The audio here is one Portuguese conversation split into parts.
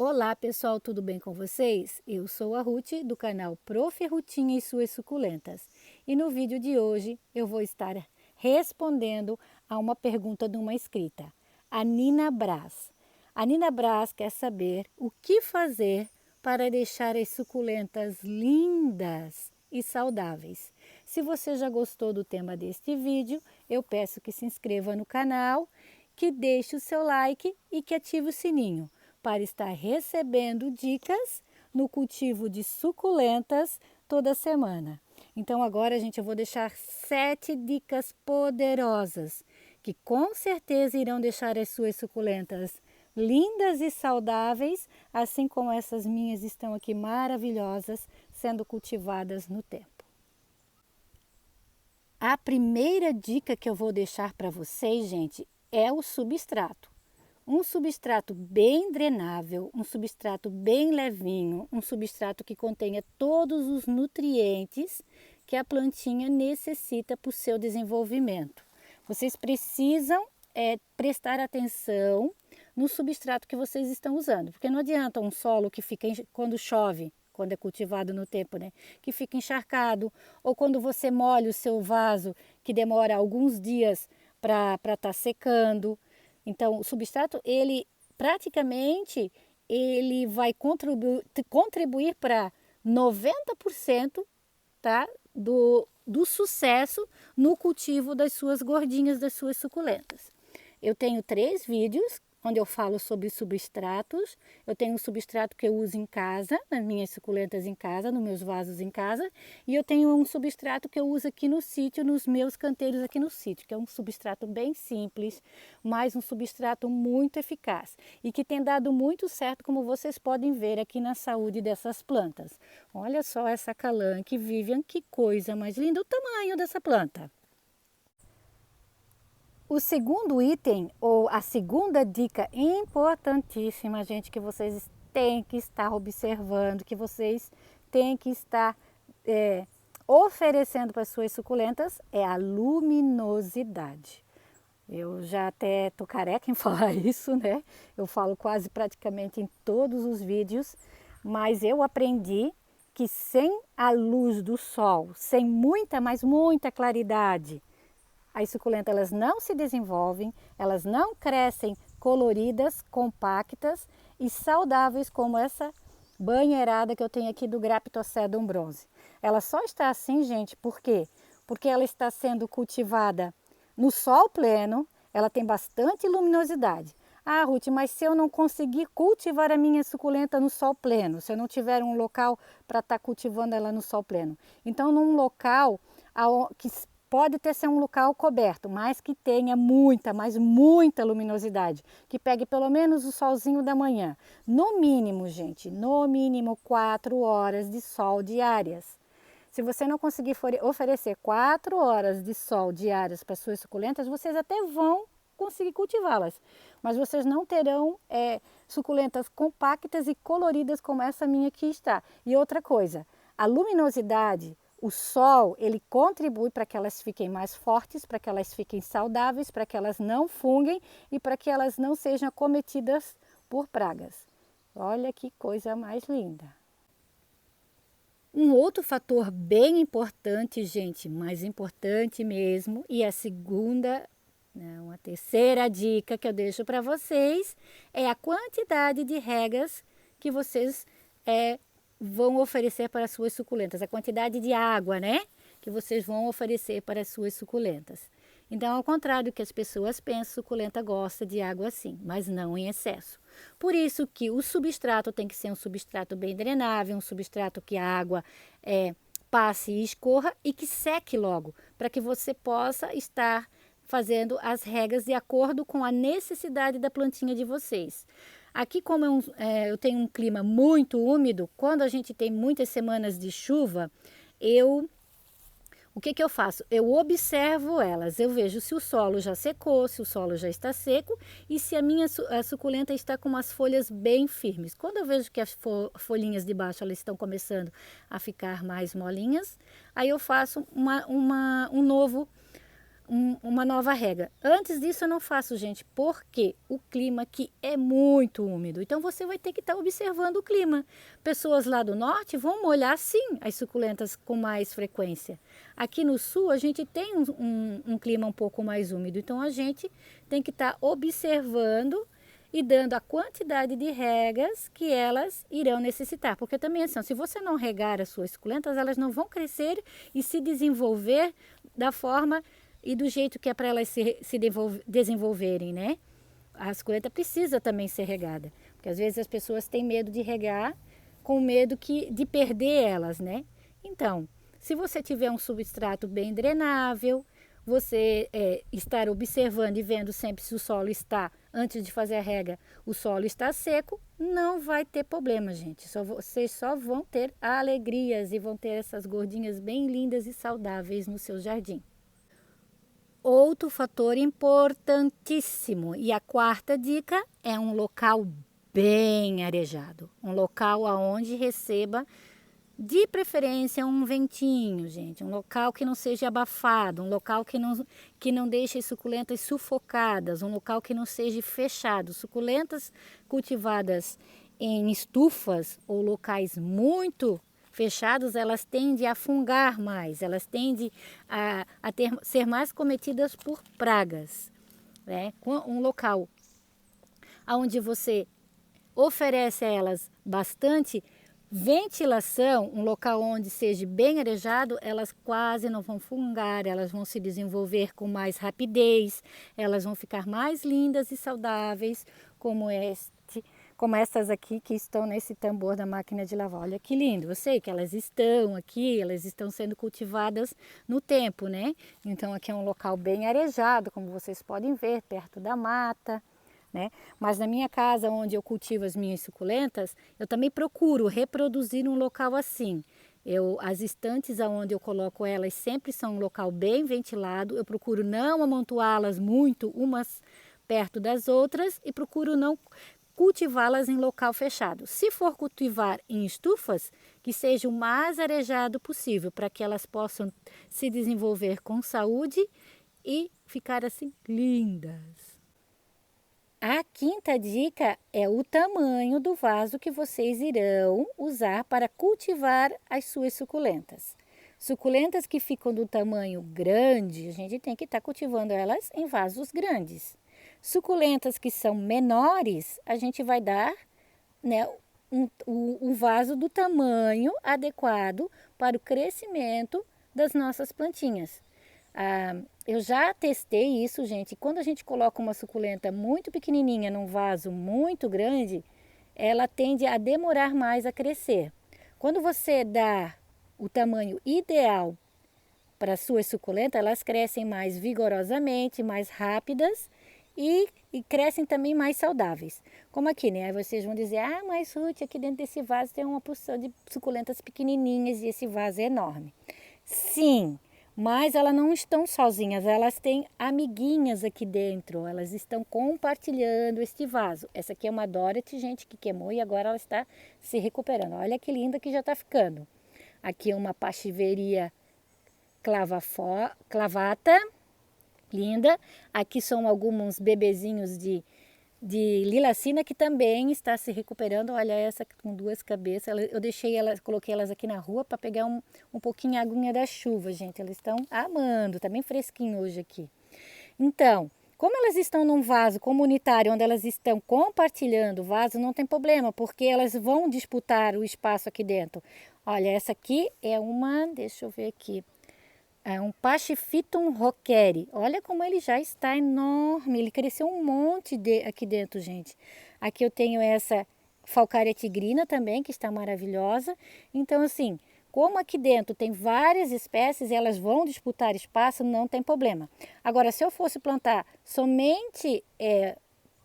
Olá pessoal, tudo bem com vocês? Eu sou a Ruth do canal Prof. Rutinha e suas suculentas. E no vídeo de hoje eu vou estar respondendo a uma pergunta de uma inscrita, a Nina Braz. A Nina Braz quer saber o que fazer para deixar as suculentas lindas e saudáveis. Se você já gostou do tema deste vídeo, eu peço que se inscreva no canal, que deixe o seu like e que ative o sininho para estar recebendo dicas no cultivo de suculentas toda semana. Então agora, gente, eu vou deixar 7 dicas poderosas que com certeza irão deixar as suas suculentas lindas e saudáveis, assim como essas minhas estão aqui maravilhosas, sendo cultivadas no tempo. A primeira dica que eu vou deixar para vocês, gente, é o substrato. Um substrato bem drenável, um substrato bem levinho, um substrato que contenha todos os nutrientes que a plantinha necessita para o seu desenvolvimento. Vocês precisam prestar atenção no substrato que vocês estão usando, porque não adianta um solo que fica, quando chove, quando é cultivado no tempo, né, que fica encharcado, ou quando você molha o seu vaso, que demora alguns dias para estar secando. Então, o substrato, ele praticamente, ele vai contribuir para 90%, tá, do sucesso no cultivo das suas gordinhas, das suas suculentas. Eu tenho 3 vídeos onde eu falo sobre substratos. Eu tenho um substrato que eu uso em casa, nas minhas suculentas em casa, nos meus vasos em casa. E eu tenho um substrato que eu uso aqui no sítio, nos meus canteiros aqui no sítio, que é um substrato bem simples, mas um substrato muito eficaz. E que tem dado muito certo, como vocês podem ver aqui na saúde dessas plantas. Olha só essa Calanque Vivian, que coisa mais linda, o tamanho dessa planta. O segundo item, ou a segunda dica importantíssima, gente, que vocês têm que estar observando, que vocês têm que estar oferecendo para as suas suculentas, é a luminosidade. Eu já até estou careca em falar isso, né? Eu falo quase praticamente em todos os vídeos, mas eu aprendi que sem a luz do sol, sem muita, mas muita claridade, as suculentas elas não se desenvolvem, elas não crescem coloridas, compactas e saudáveis como essa banheirada que eu tenho aqui do Graptocedum bronze. Ela só está assim, gente, por quê? Porque ela está sendo cultivada no sol pleno, ela tem bastante luminosidade. Ah, Ruth, mas se eu não conseguir cultivar a minha suculenta no sol pleno, se eu não tiver um local para estar cultivando ela no sol pleno. Então, num local que pode até ser um local coberto, mas que tenha muita, mas muita luminosidade, que pegue pelo menos o solzinho da manhã. No mínimo, gente, no mínimo 4 horas de sol diárias. Se você não conseguir oferecer 4 horas de sol diárias para suas suculentas, vocês até vão conseguir cultivá-las, mas vocês não terão suculentas compactas e coloridas como essa minha aqui está. E outra coisa, a luminosidade, o sol, ele contribui para que elas fiquem mais fortes, para que elas fiquem saudáveis, para que elas não funguem e para que elas não sejam acometidas por pragas. Olha que coisa mais linda. Um outro fator bem importante, gente, mais importante mesmo, e a segunda, não, a terceira dica que eu deixo para vocês é a quantidade de regas que vocês vão oferecer para as suas suculentas, a quantidade de água, né, que vocês vão oferecer para as suas suculentas. Então, ao contrário do que as pessoas pensam, suculenta gosta de água sim, mas não em excesso. Por isso que o substrato tem que ser um substrato bem drenável, um substrato que a água passe e escorra e que seque logo, para que você possa estar fazendo as regas de acordo com a necessidade da plantinha de vocês. Aqui, como eu tenho um clima muito úmido, quando a gente tem muitas semanas de chuva, o que eu faço? Eu observo elas, eu vejo se o solo já secou, se o solo já está seco e se a suculenta está com umas folhas bem firmes. Quando eu vejo que as folhinhas de baixo elas estão começando a ficar mais molinhas, aí eu faço um novo uma nova rega. Antes disso eu não faço, gente, porque o clima aqui é muito úmido. Então você vai ter que estar observando o clima. Pessoas lá do norte vão molhar sim as suculentas com mais frequência. Aqui no sul a gente tem um clima um pouco mais úmido. Então a gente tem que estar observando e dando a quantidade de regas que elas irão necessitar. Porque também assim, se você não regar as suas suculentas, elas não vão crescer e se desenvolver da forma e do jeito que é para elas se desenvolverem, né? A suculenta precisa também ser regada, porque às vezes as pessoas têm medo de regar com medo de perder elas, né? Então, se você tiver um substrato bem drenável, você estar observando e vendo sempre se o solo está, antes de fazer a rega, o solo está seco, não vai ter problema, gente. Vocês só vão ter alegrias e vão ter essas gordinhas bem lindas e saudáveis no seu jardim. Outro fator importantíssimo e a quarta dica é um local bem arejado, um local aonde receba de preferência um ventinho, gente, um local que não seja abafado, um local que não deixe as suculentas sufocadas, um local que não seja fechado. Suculentas cultivadas em estufas ou locais muito fechados, elas tendem a fungar mais, elas tendem a ser mais cometidas por pragas, né? Um local onde você oferece a elas bastante ventilação, um local onde seja bem arejado, elas quase não vão fungar, elas vão se desenvolver com mais rapidez, elas vão ficar mais lindas e saudáveis, como essas aqui que estão nesse tambor da máquina de lavar. Olha que lindo, eu sei que elas estão aqui, elas estão sendo cultivadas no tempo, né? Então aqui é um local bem arejado, como vocês podem ver, perto da mata, né? Mas na minha casa, onde eu cultivo as minhas suculentas, eu também procuro reproduzir um local assim. As estantes onde eu coloco elas sempre são um local bem ventilado, eu procuro não amontoá-las muito umas perto das outras e procuro não cultivá-las em local fechado. Se for cultivar em estufas, que seja o mais arejado possível, para que elas possam se desenvolver com saúde e ficar assim lindas. A quinta dica é o tamanho do vaso que vocês irão usar para cultivar as suas suculentas. Suculentas que ficam do tamanho grande, a gente tem que estar cultivando elas em vasos grandes. Suculentas que são menores, a gente vai dar, né, um vaso do tamanho adequado para o crescimento das nossas plantinhas. Eu já testei isso, gente. Quando a gente coloca uma suculenta muito pequenininha num vaso muito grande, ela tende a demorar mais a crescer. Quando você dá o tamanho ideal para as suas suculentas, elas crescem mais vigorosamente, mais rápidas e crescem também mais saudáveis. Como aqui, né? Aí vocês vão dizer, mas Ruth, aqui dentro desse vaso tem uma porção de suculentas pequenininhas e esse vaso é enorme. Sim, mas elas não estão sozinhas, elas têm amiguinhas aqui dentro, elas estão compartilhando este vaso. Essa aqui é uma Dorothy, gente, que queimou e agora ela está se recuperando. Olha que linda que já está ficando. Aqui é uma Pachiveria clavata, linda. Aqui são alguns bebezinhos de lilacina que também está se recuperando. Olha essa com duas cabeças. Eu deixei elas, coloquei elas aqui na rua para pegar um pouquinho a aguinha da chuva, gente. Elas estão amando, tá bem fresquinho hoje aqui. Então, como elas estão num vaso comunitário, onde elas estão compartilhando o vaso, não tem problema, porque elas vão disputar o espaço aqui dentro. Olha, essa aqui é deixa eu ver aqui, é um Pachyphytum rockeri. Olha como ele já está enorme, ele cresceu um monte aqui dentro, gente. Aqui eu tenho essa Falcaria tigrina também, que está maravilhosa. Então, assim, como aqui dentro tem várias espécies e elas vão disputar espaço, não tem problema. Agora, se eu fosse plantar somente,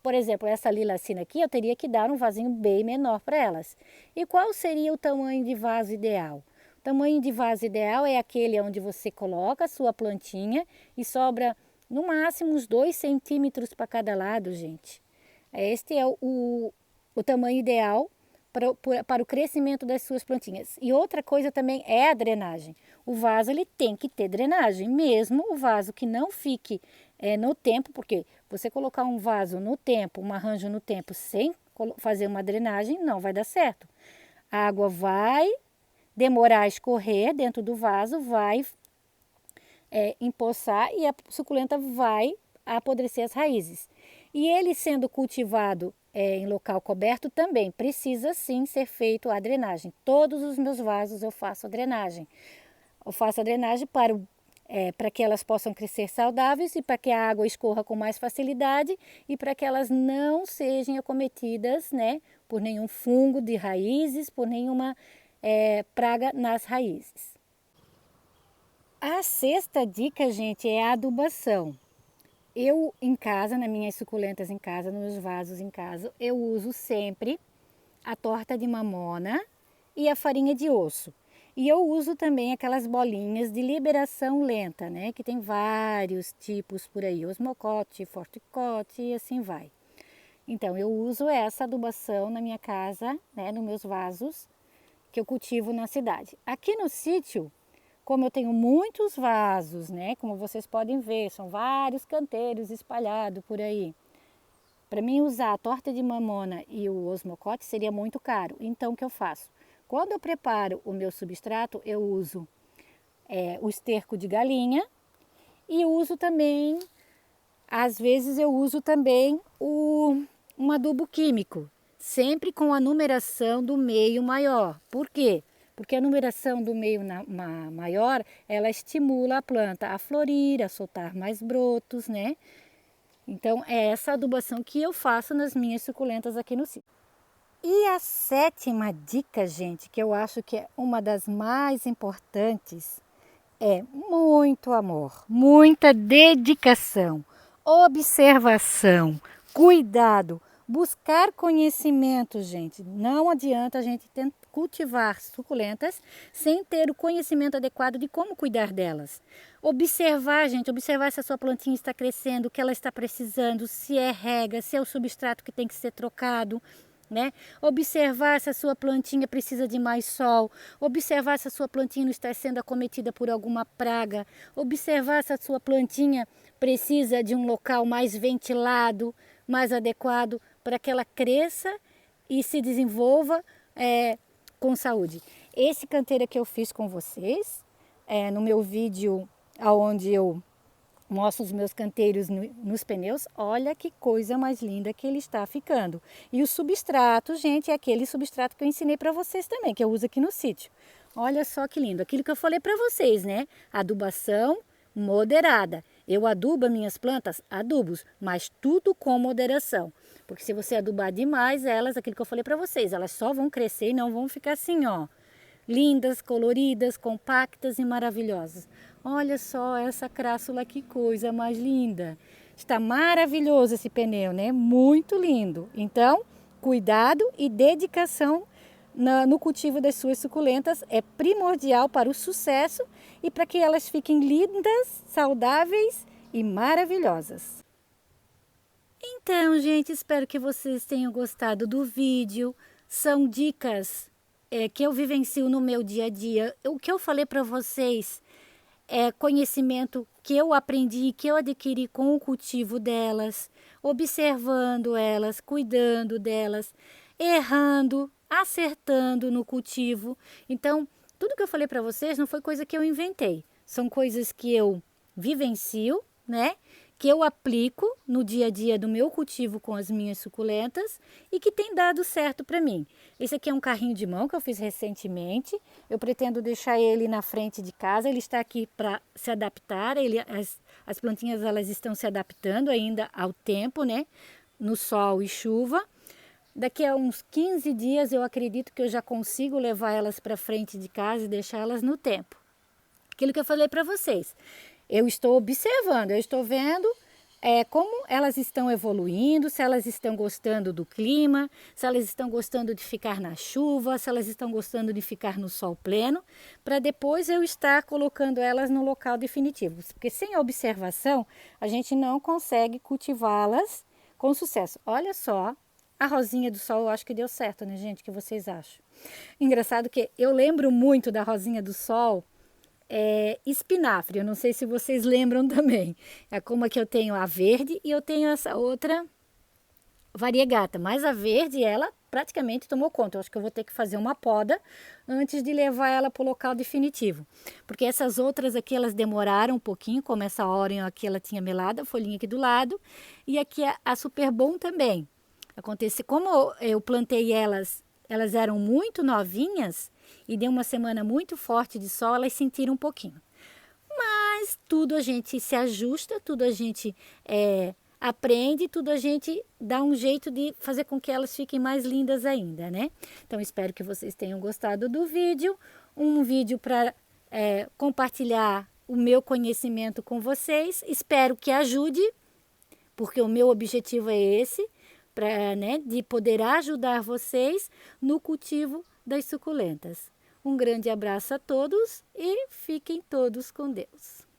por exemplo, essa lilacina aqui, eu teria que dar um vasinho bem menor para elas. E qual seria o tamanho de vaso ideal? O tamanho de vaso ideal é aquele onde você coloca a sua plantinha e sobra no máximo uns 2 centímetros para cada lado, gente. Este é o tamanho ideal para o crescimento das suas plantinhas. E outra coisa também é a drenagem. O vaso ele tem que ter drenagem, mesmo o vaso que não fique no tempo, porque você colocar um vaso no tempo, um arranjo no tempo, sem fazer uma drenagem, não vai dar certo. A água vai demorar a escorrer dentro do vaso, vai empoçar e a suculenta vai apodrecer as raízes. E ele sendo cultivado em local coberto também precisa sim ser feito a drenagem. Todos os meus vasos eu faço a drenagem. Eu faço a drenagem para que elas possam crescer saudáveis e para que a água escorra com mais facilidade e para que elas não sejam acometidas, né, por nenhum fungo de raízes, por nenhuma praga nas raízes. A sexta dica, gente, é a adubação. Eu em casa, nas minhas suculentas em casa, nos meus vasos em casa, eu uso sempre a torta de mamona e a farinha de osso. E eu uso também aquelas bolinhas de liberação lenta, né? Que tem vários tipos por aí, osmocote, forticote e assim vai. Então eu uso essa adubação na minha casa, né? Nos meus vasos que eu cultivo na cidade. Aqui no sítio, como eu tenho muitos vasos, né? Como vocês podem ver, são vários canteiros espalhados por aí. Para mim usar a torta de mamona e o osmocote seria muito caro. Então o que eu faço? Quando eu preparo o meu substrato, eu uso o esterco de galinha e uso também, às vezes eu uso também um adubo químico, sempre com a numeração do meio maior. Por quê? Porque a numeração do meio maior, ela estimula a planta a florir, a soltar mais brotos, né? Então, é essa adubação que eu faço nas minhas suculentas aqui no sítio. E a sétima dica, gente, que eu acho que é uma das mais importantes, é muito amor, muita dedicação, observação, cuidado, buscar conhecimento, gente. Não adianta a gente cultivar suculentas sem ter o conhecimento adequado de como cuidar delas. Observar, gente, observar se a sua plantinha está crescendo, o que ela está precisando, se é rega, se é o substrato que tem que ser trocado, né? Observar se a sua plantinha precisa de mais sol, observar se a sua plantinha não está sendo acometida por alguma praga, observar se a sua plantinha precisa de um local mais ventilado, mais adequado para que ela cresça e se desenvolva com saúde. Esse canteiro que eu fiz com vocês, no meu vídeo onde eu mostro os meus canteiros nos pneus, olha que coisa mais linda que ele está ficando. E o substrato, gente, é aquele substrato que eu ensinei para vocês também, que eu uso aqui no sítio. Olha só que lindo, aquilo que eu falei para vocês, né? Adubação moderada. Eu adubo minhas plantas, adubos, mas tudo com moderação. Porque se você adubar demais elas, aquilo que eu falei para vocês, elas só vão crescer e não vão ficar assim, ó. Lindas, coloridas, compactas e maravilhosas. Olha só essa crassula, que coisa mais linda. Está maravilhoso esse pneu, né? Muito lindo. Então, cuidado e dedicação no cultivo das suas suculentas é primordial para o sucesso e para que elas fiquem lindas, saudáveis e maravilhosas. Então, gente, espero que vocês tenham gostado do vídeo. São dicas que eu vivencio no meu dia a dia. O que eu falei para vocês é conhecimento que eu aprendi, que eu adquiri com o cultivo delas, observando elas, cuidando delas, errando, acertando no cultivo. Então, tudo que eu falei para vocês não foi coisa que eu inventei. São coisas que eu vivencio, né? Que eu aplico no dia a dia do meu cultivo com as minhas suculentas e que tem dado certo para mim. Esse aqui é um carrinho de mão que eu fiz recentemente. Eu pretendo deixar ele na frente de casa. Ele está aqui para se adaptar. As plantinhas elas estão se adaptando ainda ao tempo, né? No sol e chuva. Daqui a uns 15 dias eu acredito que eu já consigo levar elas para frente de casa e deixá-las no tempo. Aquilo que eu falei para vocês. Eu estou observando, eu estou vendo como elas estão evoluindo, se elas estão gostando do clima, se elas estão gostando de ficar na chuva, se elas estão gostando de ficar no sol pleno, para depois eu estar colocando elas no local definitivo. Porque sem observação, a gente não consegue cultivá-las com sucesso. Olha só A rosinha do sol eu acho que deu certo, né, gente? O que vocês acham? Engraçado que eu lembro muito da rosinha do sol, espinafre. Eu não sei se vocês lembram também. É como que eu tenho a verde e eu tenho essa outra variegata. Mas a verde, ela praticamente tomou conta. Eu acho que eu vou ter que fazer uma poda antes de levar ela para o local definitivo. Porque essas outras aqui, elas demoraram um pouquinho, como essa hora aqui ela tinha melada, a folhinha aqui do lado. E aqui a Super Bom também. Acontece, como eu plantei elas, elas eram muito novinhas e deu uma semana muito forte de sol, elas sentiram um pouquinho. Mas tudo a gente se ajusta, tudo a gente aprende, tudo a gente dá um jeito de fazer com que elas fiquem mais lindas ainda, né? Então, espero que vocês tenham gostado do vídeo. Um vídeo para compartilhar o meu conhecimento com vocês. Espero que ajude, porque o meu objetivo é esse, de poder ajudar vocês no cultivo das suculentas. Um grande abraço a todos e fiquem todos com Deus.